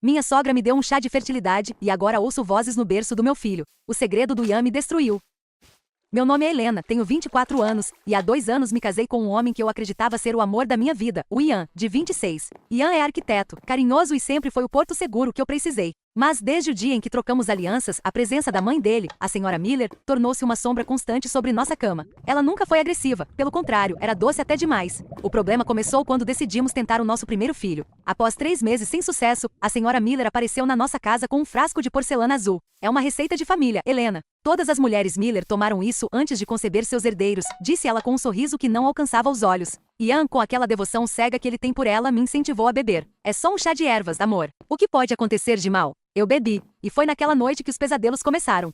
Minha sogra me deu um chá de fertilidade e agora ouço vozes no berço do meu filho. O segredo do Ian me destruiu. Meu nome é Helena, tenho 24 anos, e há 2 anos me casei com um homem que eu acreditava ser o amor da minha vida, o Ian, de 26. Ian é arquiteto, carinhoso e sempre foi o porto seguro que eu precisei. Mas desde o dia em que trocamos alianças, a presença da mãe dele, a senhora Miller, tornou-se uma sombra constante sobre nossa cama. Ela nunca foi agressiva, pelo contrário, era doce até demais. O problema começou quando decidimos tentar o nosso primeiro filho. Após 3 meses sem sucesso, a senhora Miller apareceu na nossa casa com um frasco de porcelana azul. É uma receita de família, Helena. Todas as mulheres Miller tomaram isso antes de conceber seus herdeiros, disse ela com um sorriso que não alcançava os olhos. Ian, com aquela devoção cega que ele tem por ela, me incentivou a beber. É só um chá de ervas, amor. O que pode acontecer de mal? Eu bebi, e foi naquela noite que os pesadelos começaram.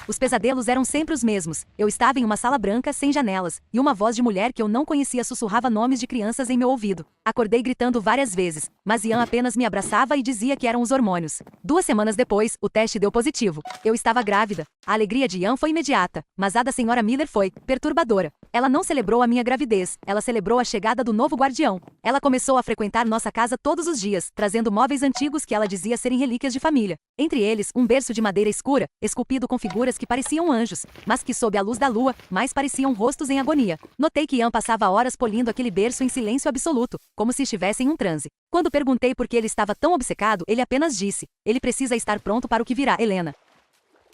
Os pesadelos eram sempre os mesmos. Eu estava em uma sala branca, sem janelas, e uma voz de mulher que eu não conhecia sussurrava nomes de crianças em meu ouvido. Acordei gritando várias vezes, mas Ian apenas me abraçava e dizia que eram os hormônios. 2 semanas depois, o teste deu positivo. Eu estava grávida. A alegria de Ian foi imediata, mas a da senhora Miller foi perturbadora. Ela não celebrou a minha gravidez, ela celebrou a chegada do novo guardião. Ela começou a frequentar nossa casa todos os dias, trazendo móveis antigos que ela dizia serem relíquias de família. Entre eles, um berço de madeira escura, esculpido com figuras que pareciam anjos, mas que sob a luz da lua, mais pareciam rostos em agonia. Notei que Ian passava horas polindo aquele berço em silêncio absoluto, como se estivesse em um transe. Quando perguntei por que ele estava tão obcecado, ele apenas disse: ele precisa estar pronto para o que virá, Helena.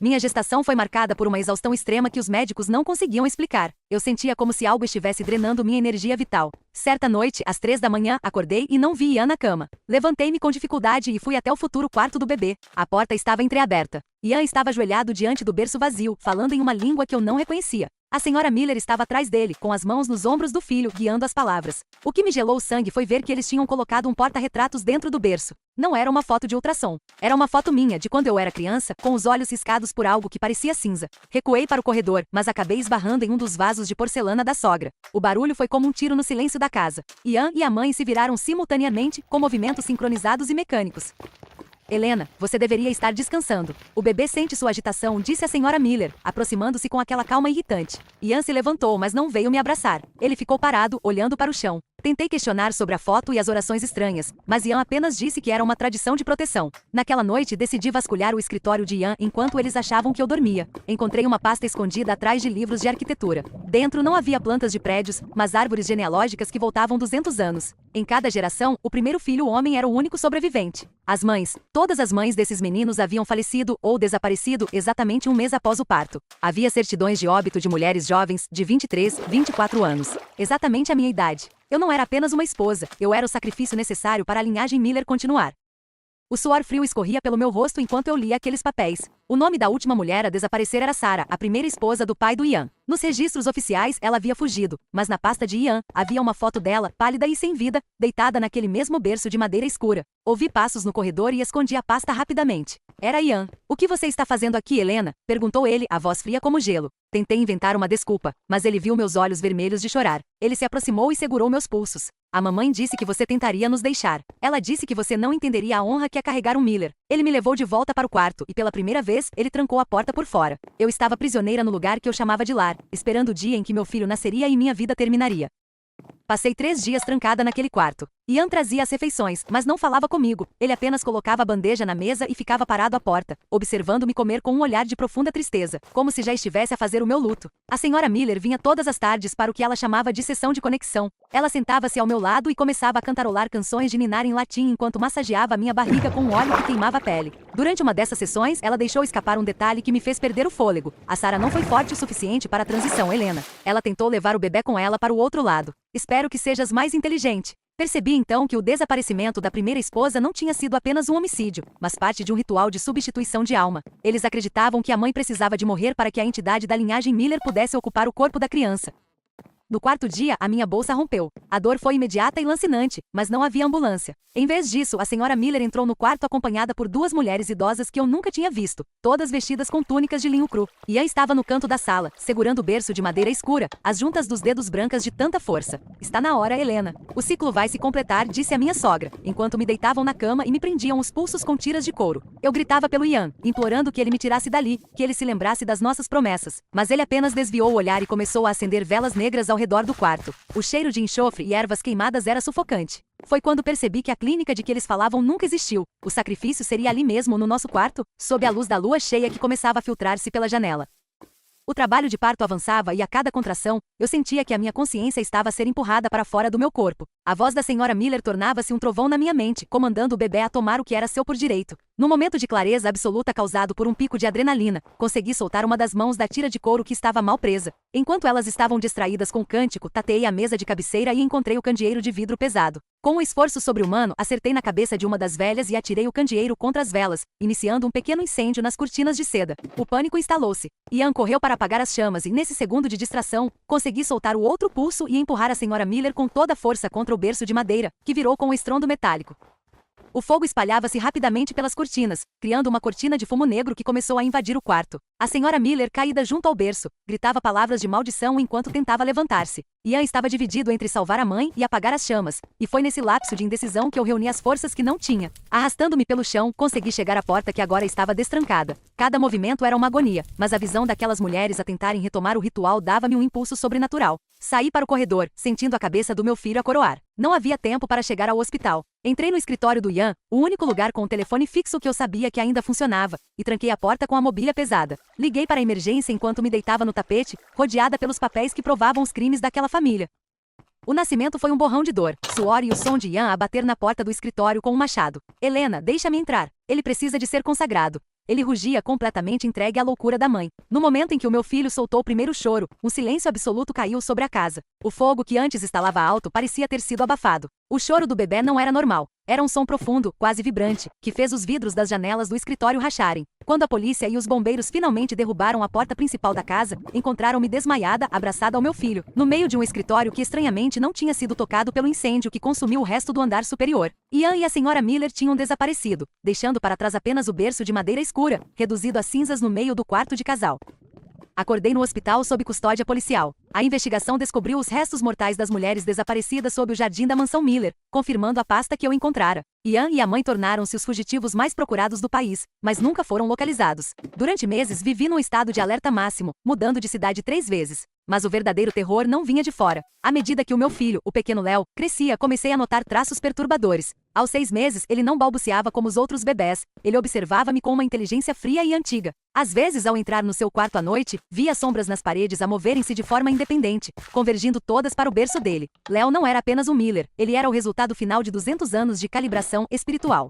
Minha gestação foi marcada por uma exaustão extrema que os médicos não conseguiam explicar. Eu sentia como se algo estivesse drenando minha energia vital. Certa noite, às 3 da manhã, acordei e não vi Ian na cama. Levantei-me com dificuldade e fui até o futuro quarto do bebê. A porta estava entreaberta. Ian estava ajoelhado diante do berço vazio, falando em uma língua que eu não reconhecia. A senhora Miller estava atrás dele, com as mãos nos ombros do filho, guiando as palavras. O que me gelou o sangue foi ver que eles tinham colocado um porta-retratos dentro do berço. Não era uma foto de ultrassom. Era uma foto minha, de quando eu era criança, com os olhos riscados por algo que parecia cinza. Recuei para o corredor, mas acabei esbarrando em um dos vasos de porcelana da sogra. O barulho foi como um tiro no silêncio da casa. Ian e a mãe se viraram simultaneamente, com movimentos sincronizados e mecânicos. Helena, você deveria estar descansando. O bebê sente sua agitação, disse a senhora Miller, aproximando-se com aquela calma irritante. Ian se levantou, mas não veio me abraçar. Ele ficou parado, olhando para o chão. Tentei questionar sobre a foto e as orações estranhas, mas Ian apenas disse que era uma tradição de proteção. Naquela noite, decidi vasculhar o escritório de Ian enquanto eles achavam que eu dormia. Encontrei uma pasta escondida atrás de livros de arquitetura. Dentro não havia plantas de prédios, mas árvores genealógicas que voltavam 200 anos. Em cada geração, o primeiro filho homem era o único sobrevivente. As mães, todas as mães desses meninos haviam falecido ou desaparecido exatamente um mês após o parto. Havia certidões de óbito de mulheres jovens, de 23, 24 anos. Exatamente a minha idade. Eu não era apenas uma esposa, eu era o sacrifício necessário para a linhagem Miller continuar. O suor frio escorria pelo meu rosto enquanto eu lia aqueles papéis. O nome da última mulher a desaparecer era Sarah, a primeira esposa do pai do Ian. Nos registros oficiais, ela havia fugido, mas na pasta de Ian, havia uma foto dela, pálida e sem vida, deitada naquele mesmo berço de madeira escura. Ouvi passos no corredor e escondi a pasta rapidamente. Era Ian. O que você está fazendo aqui, Helena? Perguntou ele, a voz fria como gelo. Tentei inventar uma desculpa, mas ele viu meus olhos vermelhos de chorar. Ele se aproximou e segurou meus pulsos. A mamãe disse que você tentaria nos deixar. Ela disse que você não entenderia a honra que é carregar um Miller. Ele me levou de volta para o quarto e pela primeira vez, ele trancou a porta por fora. Eu estava prisioneira no lugar que eu chamava de lar, esperando o dia em que meu filho nasceria e minha vida terminaria. Passei 3 dias trancada naquele quarto. Ian trazia as refeições, mas não falava comigo. Ele apenas colocava a bandeja na mesa e ficava parado à porta, observando-me comer com um olhar de profunda tristeza, como se já estivesse a fazer o meu luto. A senhora Miller vinha todas as tardes para o que ela chamava de sessão de conexão. Ela sentava-se ao meu lado e começava a cantarolar canções de ninar em latim enquanto massageava a minha barriga com um óleo que queimava a pele. Durante uma dessas sessões, ela deixou escapar um detalhe que me fez perder o fôlego. A Sarah não foi forte o suficiente para a transição, Helena. Ela tentou levar o bebê com ela para o outro lado. Espero que sejas mais inteligente. Percebi então que o desaparecimento da primeira esposa não tinha sido apenas um homicídio, mas parte de um ritual de substituição de alma. Eles acreditavam que a mãe precisava de morrer para que a entidade da linhagem Miller pudesse ocupar o corpo da criança. No 4º dia, a minha bolsa rompeu. A dor foi imediata e lancinante, mas não havia ambulância. Em vez disso, a senhora Miller entrou no quarto acompanhada por 2 mulheres idosas que eu nunca tinha visto, todas vestidas com túnicas de linho cru. Ian estava no canto da sala, segurando o berço de madeira escura, as juntas dos dedos brancas de tanta força. Está na hora, Helena. O ciclo vai se completar, disse a minha sogra, enquanto me deitavam na cama e me prendiam os pulsos com tiras de couro. Eu gritava pelo Ian, implorando que ele me tirasse dali, que ele se lembrasse das nossas promessas. Mas ele apenas desviou o olhar e começou a acender velas negras ao redor do quarto. O cheiro de enxofre e ervas queimadas era sufocante. Foi quando percebi que a clínica de que eles falavam nunca existiu. O sacrifício seria ali mesmo, no nosso quarto, sob a luz da lua cheia que começava a filtrar-se pela janela. O trabalho de parto avançava e a cada contração, eu sentia que a minha consciência estava a ser empurrada para fora do meu corpo. A voz da senhora Miller tornava-se um trovão na minha mente, comandando o bebê a tomar o que era seu por direito. No momento de clareza absoluta causado por um pico de adrenalina, consegui soltar uma das mãos da tira de couro que estava mal presa. Enquanto elas estavam distraídas com o cântico, tateei a mesa de cabeceira e encontrei o candeeiro de vidro pesado. Com um esforço sobre-humano, acertei na cabeça de uma das velhas e atirei o candeeiro contra as velas, iniciando um pequeno incêndio nas cortinas de seda. O pânico instalou-se. Ian correu para apagar as chamas e, nesse segundo de distração, consegui soltar o outro pulso e empurrar a senhora Miller com toda a força contra o berço de madeira, que virou com um estrondo metálico. O fogo espalhava-se rapidamente pelas cortinas, criando uma cortina de fumo negro que começou a invadir o quarto. A senhora Miller, caída junto ao berço, gritava palavras de maldição enquanto tentava levantar-se. Ian estava dividido entre salvar a mãe e apagar as chamas, e foi nesse lapso de indecisão que eu reuni as forças que não tinha. Arrastando-me pelo chão, consegui chegar à porta que agora estava destrancada. Cada movimento era uma agonia, mas a visão daquelas mulheres a tentarem retomar o ritual dava-me um impulso sobrenatural. Saí para o corredor, sentindo a cabeça do meu filho a coroar. Não havia tempo para chegar ao hospital. Entrei no escritório do Ian, o único lugar com o telefone fixo que eu sabia que ainda funcionava, e tranquei a porta com a mobília pesada. Liguei para a emergência enquanto me deitava no tapete, rodeada pelos papéis que provavam os crimes daquela família. O nascimento foi um borrão de dor, suor e o som de Ian a bater na porta do escritório com um machado. Helena, deixa-me entrar. Ele precisa de ser consagrado. Ele rugia completamente entregue à loucura da mãe. No momento em que o meu filho soltou o primeiro choro, um silêncio absoluto caiu sobre a casa. O fogo que antes estalava alto parecia ter sido abafado. O choro do bebê não era normal. Era um som profundo, quase vibrante, que fez os vidros das janelas do escritório racharem. Quando a polícia e os bombeiros finalmente derrubaram a porta principal da casa, encontraram-me desmaiada, abraçada ao meu filho, no meio de um escritório que estranhamente não tinha sido tocado pelo incêndio que consumiu o resto do andar superior. Ian e a senhora Miller tinham desaparecido, deixando para trás apenas o berço de madeira escura, reduzido a cinzas no meio do quarto de casal. Acordei no hospital sob custódia policial. A investigação descobriu os restos mortais das mulheres desaparecidas sob o jardim da mansão Miller, confirmando a pasta que eu encontrara. Ian e a mãe tornaram-se os fugitivos mais procurados do país, mas nunca foram localizados. Durante meses vivi num estado de alerta máximo, mudando de cidade 3 vezes. Mas o verdadeiro terror não vinha de fora. À medida que o meu filho, o pequeno Léo, crescia, comecei a notar traços perturbadores. Aos 6 meses, ele não balbuciava como os outros bebés. Ele observava-me com uma inteligência fria e antiga. Às vezes, ao entrar no seu quarto à noite, via sombras nas paredes a moverem-se de forma independente, convergindo todas para o berço dele. Léo não era apenas um Miller, ele era o resultado final de 200 anos de calibração espiritual.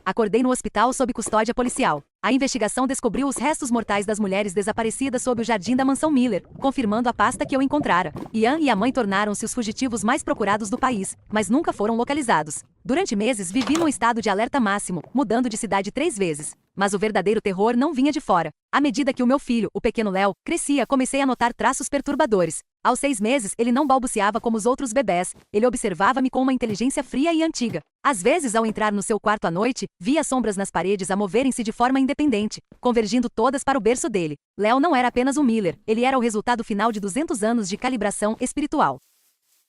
Acordei no hospital sob custódia policial. A investigação descobriu os restos mortais das mulheres desaparecidas sob o jardim da mansão Miller, confirmando a pasta que eu encontrara. Ian e a mãe tornaram-se os fugitivos mais procurados do país, mas nunca foram localizados. Durante meses vivi num estado de alerta máximo, mudando de cidade 3 vezes. Mas o verdadeiro terror não vinha de fora. À medida que o meu filho, o pequeno Léo, crescia, comecei a notar traços perturbadores. Aos 6 meses, ele não balbuciava como os outros bebés. Ele observava-me com uma inteligência fria e antiga. Às vezes, ao entrar no seu quarto à noite, via sombras nas paredes a moverem-se de forma independente, convergindo todas para o berço dele. Léo não era apenas um Miller, ele era o resultado final de 200 anos de calibração espiritual.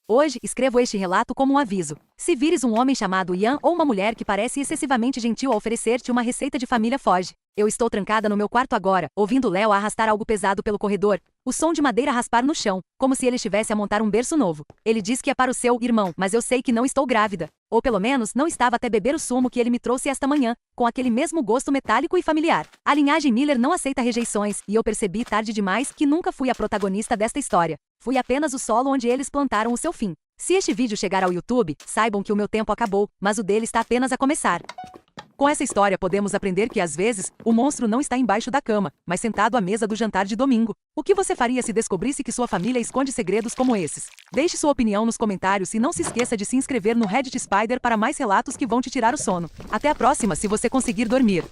Hoje, escrevo este relato como um aviso. Se vires um homem chamado Ian ou uma mulher que parece excessivamente gentil a oferecer-te uma receita de família, foge. Eu estou trancada no meu quarto agora, ouvindo Léo arrastar algo pesado pelo corredor, o som de madeira raspar no chão, como se ele estivesse a montar um berço novo. Ele diz que é para o seu irmão, mas eu sei que não estou grávida. Ou pelo menos, não estava até beber o sumo que ele me trouxe esta manhã, com aquele mesmo gosto metálico e familiar. A linhagem Miller não aceita rejeições, e eu percebi tarde demais que nunca fui a protagonista desta história. Fui apenas o solo onde eles plantaram o seu fim. Se este vídeo chegar ao YouTube, saibam que o meu tempo acabou, mas o dele está apenas a começar. Com essa história podemos aprender que às vezes, o monstro não está embaixo da cama, mas sentado à mesa do jantar de domingo. O que você faria se descobrisse que sua família esconde segredos como esses? Deixe sua opinião nos comentários e não se esqueça de se inscrever no Reddit Spider para mais relatos que vão te tirar o sono. Até a próxima se você conseguir dormir.